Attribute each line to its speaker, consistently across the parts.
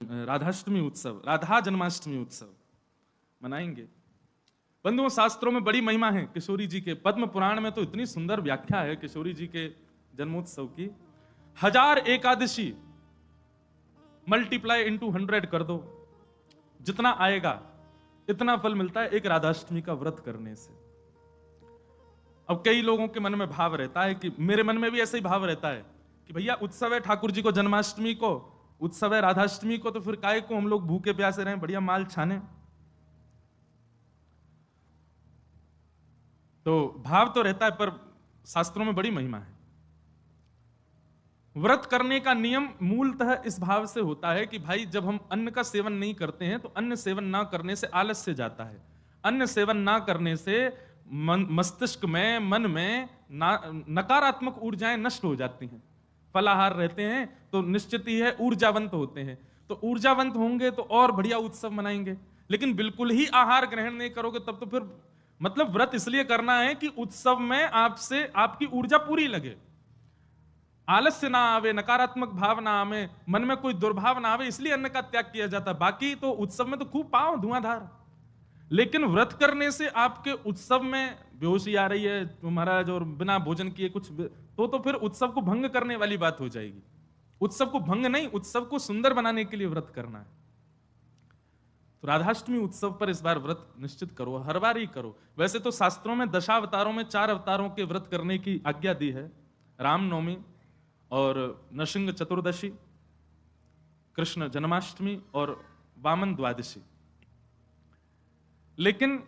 Speaker 1: राधाष्टमी उत्सव, राधा जन्माष्टमी उत्सव मनाएंगे। बंधुओं, शास्त्रों में बड़ी महिमा है किशोरी जी के। पद्म पुराण में तो इतनी सुंदर व्याख्या है किशोरी जी के जन्मोत्सव की। 1000 एकादशी मल्टीप्लाई इंटू 100 कर दो, जितना आएगा इतना फल मिलता है एक राधाष्टमी का व्रत करने से। अब कई लोगों के मन में भाव रहता है कि मेरे मन में भी ऐसा ही भाव रहता है कि भैया उत्सव है ठाकुर जी को जन्माष्टमी को, उत्सव है राधाष्टमी को, तो फिर काहे को हम लोग भूखे प्यासे रहें, बढ़िया माल छाने। तो भाव तो रहता है, पर शास्त्रों में बड़ी महिमा है। व्रत करने का नियम मूलतः इस भाव से होता है कि भाई जब हम अन्न का सेवन नहीं करते हैं तो अन्न सेवन ना करने से आलस्य जाता है। अन्न सेवन ना करने से मस्तिष्क में, मन में नकारात्मक ऊर्जाएं नष्ट हो जाती हैं। फलाहार रहते हैं तो निश्चित ही है ऊर्जावंत होते हैं, तो ऊर्जावंत होंगे तो और बढ़िया उत्सव मनाएंगे। लेकिन बिल्कुल ही आहार ग्रहण नहीं करोगे तब तो फिर मतलब व्रत इसलिए करना है कि उत्सव में आपसे आपकी ऊर्जा पूरी लगे, आलस्य ना आवे, नकारात्मक भाव ना आवे, मन में कोई दुर्भाव ना आवे, इसलिए अन्न का त्याग किया जाता है। बाकी तो उत्सव में तो खूब पाओ धुआंधार, लेकिन व्रत करने से आपके उत्सव में बेहोशी आ रही है तो महाराज और बिना भोजन किए कुछ तो फिर उत्सव को भंग करने वाली बात हो जाएगी। उत्सव को भंग नहीं, उत्सव को सुंदर बनाने के लिए व्रत करना है। तो राधाष्टमी उत्सव पर इस बार व्रत निश्चित करो, हर बार ही करो। वैसे तो शास्त्रों में दशावतारों में 4 अवतारों के व्रत करने की आज्ञा दी है, रामनवमी और नरसिंह चतुर्दशी, कृष्ण जन्माष्टमी और वामन द्वादशी। लेकिन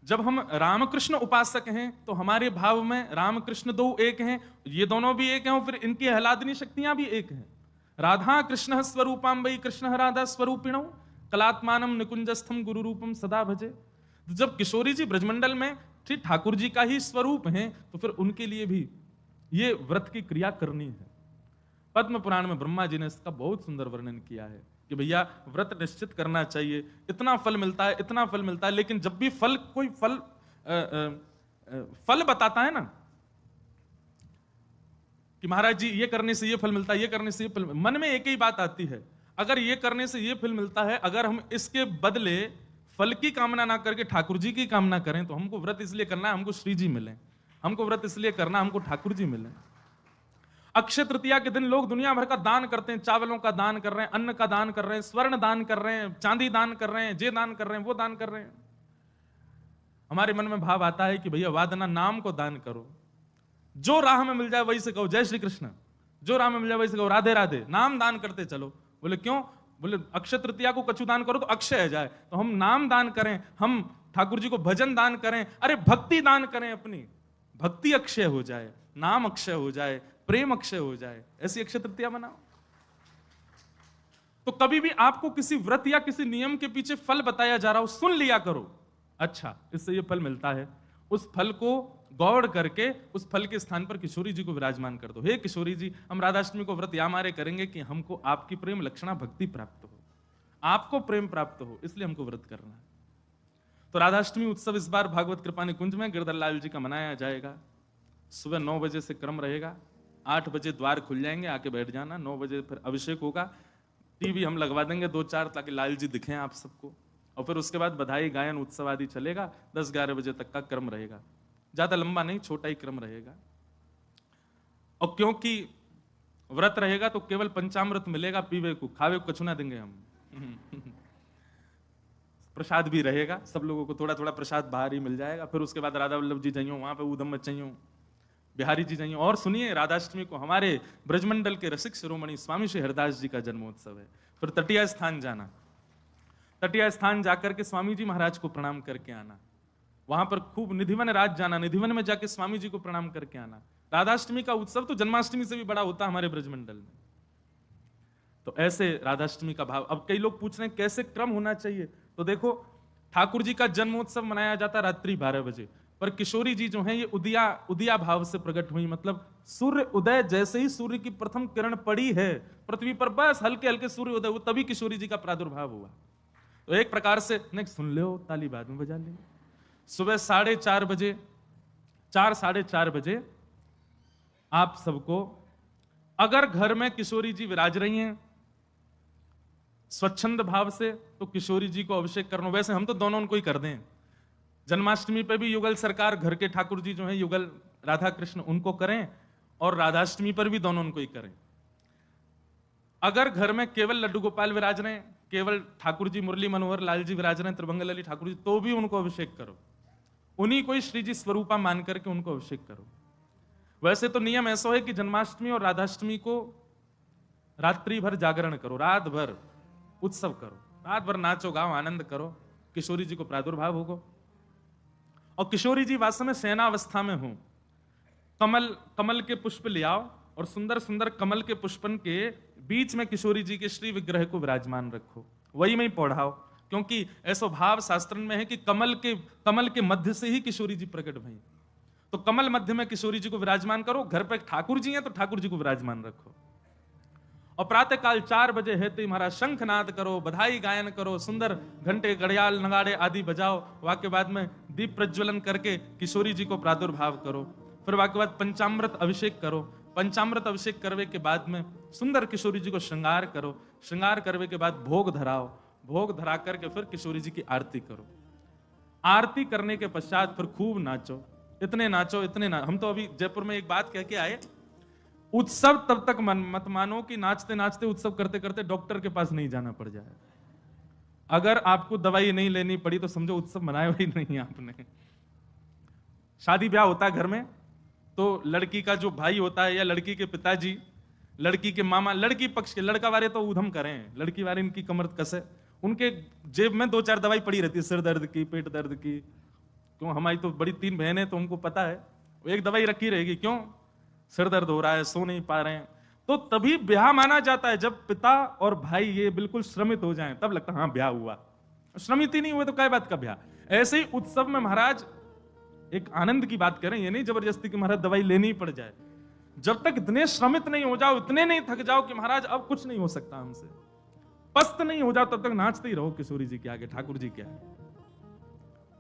Speaker 1: जब हम रामकृष्ण उपासक हैं तो हमारे भाव में रामकृष्ण दो एक हैं, ये दोनों भी एक हैं और फिर इनकी आह्लादनी शक्तियां भी एक हैं। राधा कृष्ण स्वरूपाम्बई कृष्ण राधा स्वरूपिणौ कलात्मानम निकुंजस्थम गुरु रूपम सदा भजे। तो जब किशोरी जी ब्रजमंडल में ठीक ठाकुर जी का ही स्वरूप हैं तो फिर उनके लिए भी ये व्रत की क्रिया करनी है। पद्म पुराण में ब्रह्मा जी ने इसका बहुत सुंदर वर्णन किया है कि भैया व्रत निश्चित करना चाहिए, इतना फल मिलता है, इतना फल मिलता है। लेकिन जब भी कोई फल बताता है ना कि महाराज जी ये करने से ये फल मिलता है, ये करने से ये फल, मन में एक ही बात आती है, अगर ये करने से ये फल मिलता है, अगर हम इसके बदले फल की कामना ना करके ठाकुर जी की कामना करें तो हमको व्रत इसलिए करना है हमको श्री जी मिले, हमको व्रत इसलिए करना हमको ठाकुर जी मिले। अक्षय तृतीया के दिन लोग दुनिया भर का दान करते हैं, चावलों का दान कर रहे हैं, अन्न का दान कर रहे हैं, स्वर्ण दान कर रहे हैं, चांदी दान कर रहे हैं, जे दान कर रहे हैं, वो दान कर रहे हैं। हमारे मन में भाव आता है कि भैया वादना नाम को दान करो, जो राह में मिल जाए वही से कहो जय श्री कृष्ण, जो राह में मिल जाए वही से कहो राधे राधे, नाम दान करते चलो। बोले क्यों? बोले अक्षय तृतीया को कछु दान करो तो अक्षय है जाए, तो हम नाम दान करें, हम ठाकुर जी को भजन दान करें, अरे भक्ति दान करें, अपनी भक्ति अक्षय हो जाए, नाम अक्षय हो जाए, प्रेम अक्षय हो जाए, ऐसी अक्षय तृतीया बनाओ। तो कभी भी आपको किसी व्रत या किसी नियम के पीछे फल बताया जा रहा हो, सुन लिया करो, अच्छा इससे ये फल मिलता है, उस फल को गौड़ करके उस फल के स्थान पर किशोरी जी को विराजमान कर दो। हे किशोरी जी, हम राधाष्टमी को व्रत या मारे करेंगे कि हमको आपकी प्रेम लक्षणा भक्ति प्राप्त हो, आपको प्रेम प्राप्त हो, इसलिए हमको व्रत करना है। तो राधाष्टमी उत्सव इस बार भागवत कृपा निकुंज में गिरधर लाल जी का मनाया जाएगा। सुबह 9 बजे से क्रम रहेगा, 8 बजे द्वार खुल जाएंगे, आके बैठ जाना। 9 बजे फिर अभिषेक होगा, टीवी हम लगवा देंगे 2-4 ताकि लाल जी दिखें आप सबको, और फिर उसके बाद बधाई गायन उत्सव आदि चलेगा। 10-11 बजे तक का क्रम रहेगा, ज्यादा लंबा नहीं, छोटा ही क्रम रहेगा। और क्योंकि व्रत रहेगा तो केवल पंचामृत मिलेगा पीवे को, खावे को कछु ना देंगे हम। प्रसाद भी रहेगा, सब लोगों को थोड़ा थोड़ा प्रसाद बाहर ही मिल जाएगा। फिर उसके बाद राधा वल्लभ जी जाइयो, वहां पे ऊधम चाहिए, बिहारी जी जाइए। और सुनिए, राधाष्टमी को हमारे ब्रजमंडल के रसिक शिरोमणि स्वामी श्री हरदास जी का जन्मोत्सव है। फिर तटिया स्थान जाना, तटिया स्थान जाकर के स्वामी जी महाराज को प्रणाम करके आना। वहां पर खूब निधिवन राज जाना, निधिवन में जाके स्वामी जी को प्रणाम करके आना। राधाष्टमी का उत्सव तो जन्माष्टमी से भी बड़ा होता है हमारे ब्रजमंडल में। तो ऐसे राधाष्टमी का भाव। अब कई लोग पूछ रहे हैं कैसे क्रम होना चाहिए, तो देखो ठाकुर जी का जन्मोत्सव मनाया जाता रात्रि 12 बजे, पर किशोरी जी जो हैं ये उदिया भाव से प्रकट हुई। मतलब सूर्य उदय, जैसे ही सूर्य की प्रथम किरण पड़ी है पृथ्वी पर, बस हल्के हल्के सूर्य उदय हुआ, तभी किशोरी जी का प्रादुर्भाव हुआ। तो एक प्रकार से नहीं, सुन लो, ताली बाद में बजा लेंगे। सुबह 4:30 बजे, 4-4:30 बजे आप सबको, अगर घर में किशोरी जी विराज रही हैं स्वच्छंद भाव से तो किशोरी जी को अभिषेक करना। वैसे हम तो दोनों उनको ही कर दें। जन्माष्टमी पे भी युगल सरकार घर के ठाकुर जी जो है युगल राधा कृष्ण उनको करें, और राधाष्टमी पर भी दोनों उनको ही करें। अगर घर में केवल लड्डू गोपाल विराज रहे हैं, केवल ठाकुर जी मुरली मनोहर लाल जी विराज रहे हैं, त्रिभंग लली ठाकुर जी, तो भी उनको अभिषेक करो। उन्हीं को ही श्री जी स्वरूपा मान करके उनको अभिषेक करो। वैसे तो नियम ऐसा है कि जन्माष्टमी और राधाष्टमी को रात्रि भर जागरण करो, रात भर उत्सव करो, रात भर नाचो गाओ आनंद करो, किशोरी जी को प्रादुर्भाव होगा। और किशोरी जी वास्तव में शयनावस्था में हो, कमल के पुष्प ले आओ और सुंदर सुंदर कमल के पुष्पन के बीच में किशोरी जी के श्री विग्रह को विराजमान रखो, वही में ही पौढ़ाओ। क्योंकि ऐसा भाव शास्त्र में है कि कमल के मध्य से ही किशोरी जी प्रकट भई। तो कमल मध्य में किशोरी जी को विराजमान करो। घर पे ठाकुर जी हैं तो ठाकुर जी को विराजमान रखो। और प्रातः काल 4 बजे है तो महाराज शंखनाद करो, बधाई गायन करो, सुंदर घंटे घड़ियाल नगाड़े आदि बजाओ। वाक्य बाद में दीप प्रज्वलन करके किशोरी जी को प्रादुर्भाव करो। फिर वाक्य बाद पंचामृत अभिषेक करो। पंचामृत अभिषेक करने के बाद में सुंदर किशोरी जी को श्रृंगार करो। श्रृंगार करने के बाद भोग धराओ। भोग धरा करके फिर किशोरी जी की आरती करो। आरती करने के पश्चात फिर खूब नाचो, इतने नाचो इतने हम तो अभी जयपुर में एक बात कह के आए, उत्सव तब तक मत मानो कि नाचते नाचते उत्सव करते करते डॉक्टर के पास नहीं जाना पड़ जाए। अगर आपको दवाई नहीं लेनी पड़ी तो समझो उत्सव मनाया ही नहीं आपने। शादी ब्याह होता है घर में, तो लड़की का जो भाई होता है या लड़की के पिताजी, लड़की के मामा, लड़की पक्ष के, लड़का वाले तो उधम करें, लड़की वाले इनकी कमर कसे, उनके जेब में 2-4 दवाई पड़ी रहती है, सिर दर्द की, पेट दर्द की। क्यों, हमारी तो बड़ी 3 बहनें, तो उनको पता है वो एक दवाई रखी रहेगी। क्यों, सिर दर्द हो रहा है, सो नहीं पा रहे हैं। तो तभी ब्याह माना जाता है जब पिता और भाई ये बिल्कुल श्रमित हो जाएं, तब लगता है हाँ ब्याह हुआ। श्रमित ही नहीं हुए तो क्या बात का ब्याह। ऐसे ही उत्सव में महाराज एक आनंद की बात करें, ये नहीं जबरदस्ती कि महाराज दवाई लेनी ही पड़ जाए। जब तक इतने श्रमित नहीं हो जाओ, इतने नहीं थक जाओ कि महाराज अब कुछ नहीं हो सकता हमसे, पस्त नहीं हो जाओ, तब तक नाचते ही रहो किशोरी जी के आगे, ठाकुर जी के आगे।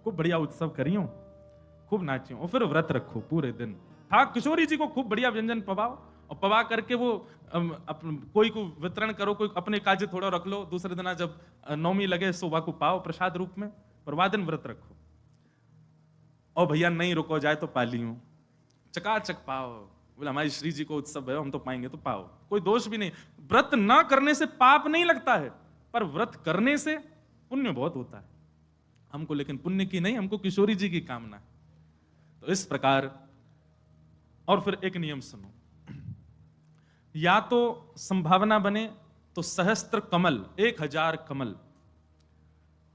Speaker 1: खूब बढ़िया उत्सव करियो, खूब नाचियो, और फिर व्रत रखो पूरे दिन। किशोरी जी को खूब बढ़िया व्यंजन पवाओ, और पवा करके वो कोई को वितरण करो, कोई अपने काजे थोड़ा रख लो, दूसरे दिन जब नौमी लगे सुबह को पाओ प्रसाद रूप में, पर वादन व्रत रखो। और भैया नहीं रुको जाए तो पालियो, चकाचक पाओ। बोले हमारी श्री जी को उत्सव है, हम तो पाएंगे तो पाओ, कोई दोष भी नहीं। व्रत ना करने से पाप नहीं लगता है, पर व्रत करने से पुण्य बहुत होता है हमको, लेकिन पुण्य की नहीं, हमको किशोरी जी की कामना है। तो इस प्रकार, और फिर एक नियम सुनो, या तो संभावना बने तो सहस्त्र कमल, 1000 कमल,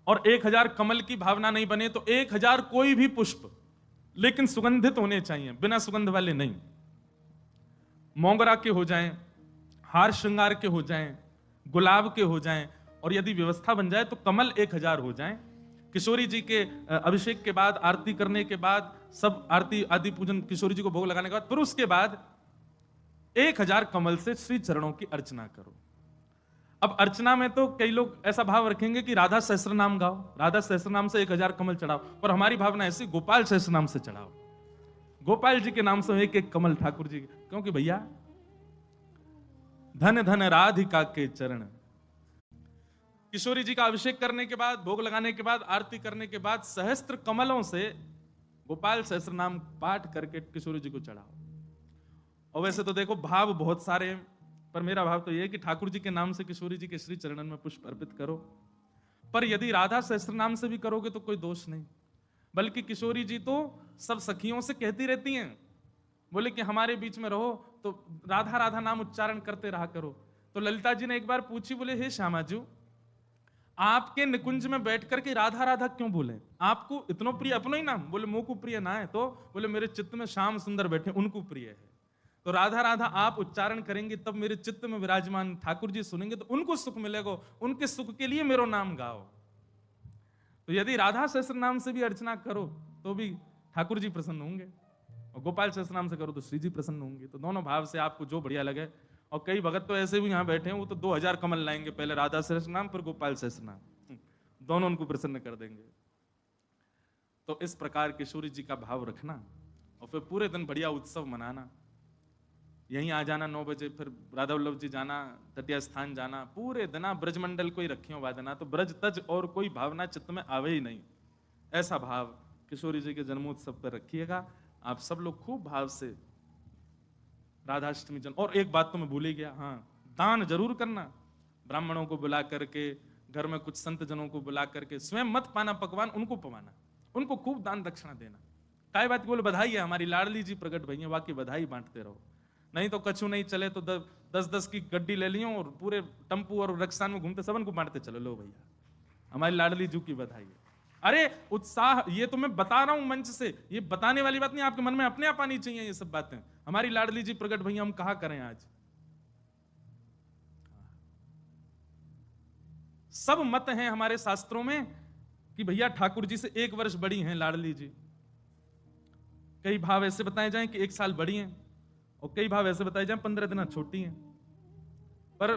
Speaker 1: और 1000 कमल की भावना नहीं बने तो 1000 कोई भी पुष्प, लेकिन सुगंधित होने चाहिए, बिना सुगंध वाले नहीं। मोगरा के हो जाएं, हार श्रृंगार के हो जाएं, गुलाब के हो जाएं, और यदि व्यवस्था बन जाए तो कमल 1000 हो जाएं। किशोरी जी के अभिषेक के बाद, आरती करने के बाद, सब आरती आदि पूजन किशोरी जी को भोग लगाने के बाद, फिर उसके बाद 1000 कमल से श्री चरणों की अर्चना करो। अब अर्चना में तो कई लोग ऐसा भाव रखेंगे कि राधा सहस्त्र नाम गाओ, राधा सहस्त्र नाम से 1000 कमल चढ़ाओ, पर हमारी भावना ऐसी, गोपाल सहस्त्र नाम से चढ़ाओ। गोपाल जी के नाम से एक एक कमल ठाकुर जी, क्योंकि भैया धन धन राधिका के चरण। किशोरी जी का अभिषेक करने के बाद, भोग लगाने के बाद, आरती करने के बाद, सहस्त्र कमलों से गोपाल सहस्त्र नाम पाठ करके किशोरी जी को चढ़ाओ। और वैसे तो देखो भाव बहुत सारे हैं, पर मेरा भाव तो यह है कि ठाकुर जी के नाम से किशोरी जी के श्री चरणन में पुष्प अर्पित करो। पर यदि राधा सहस्त्र नाम से भी करोगे तो कोई दोष नहीं, बल्कि किशोरी जी तो सब सखियों से कहती रहती हैं, बोले कि हमारे बीच में रहो तो राधा राधा नाम उच्चारण करते रहा करो। तो ललिता जी ने एक बार पूछी, बोले हे श्यामाजू, आपके निकुंज में बैठ करके राधा राधा क्यों बोले, आपको इतना प्रिय अपनो ही नाम? बोले मुंह को प्रिय ना है, तो बोले मेरे चित्त में श्याम सुंदर बैठे उनको प्रिय है। तो राधा राधा आप उच्चारण करेंगे तब मेरे चित्त में विराजमान ठाकुर जी सुनेंगे तो उनको सुख मिलेगा, उनके सुख के लिए मेरो नाम गाओ। तो यदि राधा सहस्त्र नाम से भी अर्चना करो तो भी ठाकुर जी प्रसन्न होंगे, और गोपाल सहस्त्र नाम से करो तो श्री जी प्रसन्न होंगे। तो दोनों भाव से आपको जो बढ़िया लगे। और कई भगत तो ऐसे भी यहाँ बैठे हैं, वो तो 2000 कमल लाएंगे, पहले राधा सहस्त्र नाम फिर गोपाल सहस्त्र नाम, दोनों उनको प्रसन्न कर देंगे। तो इस प्रकार किशोरी जी का भाव रखना और फिर पूरे दिन बढ़िया उत्सव मनाना। यहीं आ जाना 9 बजे, फिर राधा वल्लभ जी जाना, तटिया स्थान जाना, पूरे दिना ब्रजमंडल को ही रखियो वादना, तो ब्रज तज और कोई भावना चित्त में आवे ही नहीं। ऐसा भाव किशोरी जी के जन्मोत्सव पर रखिएगा। आप सब लोग खूब भाव से राधाष्टमी जन्म। और एक बात तो मैं भूल ही गया, हाँ, दान जरूर करना। ब्राह्मणों को बुला करके, घर में कुछ संत जनों को बुला करके, स्वयं मत पाना पकवान, उनको पवाना, उनको खूब दान दक्षिणा देना। काय बात बोले, बधाई है हमारी लाडली जी प्रकट भई हैं, बाकी बधाई बांटते रहो। नहीं तो कछु नहीं चले तो 10-10 की गड्डी ले लियो और पूरे टम्पू और रक्सान में घूमते सबन को बांटते चलो, लो भैया हमारी लाडली जू की बधाई है। अरे उत्साह, ये तो मैं बता रहा हूं मंच से, ये बताने वाली बात नहीं, आपके मन में अपने आप आनी चाहिए ये सब बातें। हमारी लाडली जी प्रकट भैया, हम कहा करें आज। सब मत हैं हमारे शास्त्रों में कि भैया ठाकुर जी से 1 वर्ष बड़ी हैं लाडली जी। कई भाव ऐसे बताए जाएं कि 1 साल बड़ी हैं, और कई भाव ऐसे बताए जाएं 15 दिन छोटी हैं। पर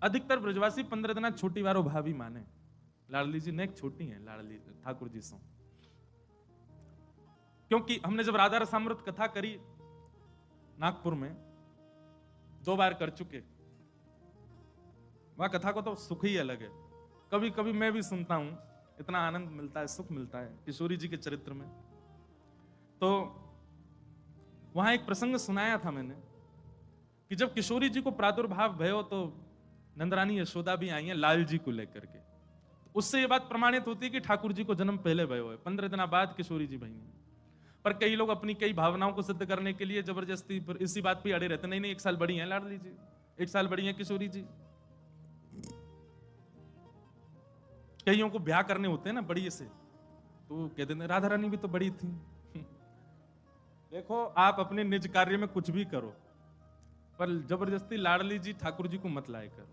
Speaker 1: अधिकतर ब्रजवासी 15 दिन छोटी वारो भाभी माने। लाडली जी ने एक छोटी हैं लाडली ठाकुर जी से, क्योंकि हमने जब राधा रसामृत कथा करी नागपुर में, 2 बार कर चुके, वह कथा को तो सुख ही अलग है। कभी कभी मैं भी सुनता हूं, इतना आनंद मिलता है, सुख मिलता है किशोरी जी के चरित्र में। तो वहां एक प्रसंग सुनाया था मैंने कि जब किशोरी जी को प्रादुर्भाव भयो तो नंदरानी यशोदा भी आई हैं लाल जी को लेकर के। तो उससे ये बात प्रमाणित होती है कि ठाकुर जी को जन्म पहले भयो है, 15 दिन बाद किशोरी जी भई हैं। पर कई लोग अपनी कई भावनाओं को सिद्ध करने के लिए जबरदस्ती पर इसी बात पे अड़े रहते, नहीं नहीं 1 साल बड़ी हैं लाडली जी, 1 साल बड़ी हैं किशोरी जी। कईयों को ब्याह करने होते हैं ना बड़ी से, तो कहते हैं राधा रानी भी तो बड़ी थी। देखो आप अपने निज कार्य में कुछ भी करो, पर जबरदस्ती लाडली जी ठाकुर जी को मत लाए कर।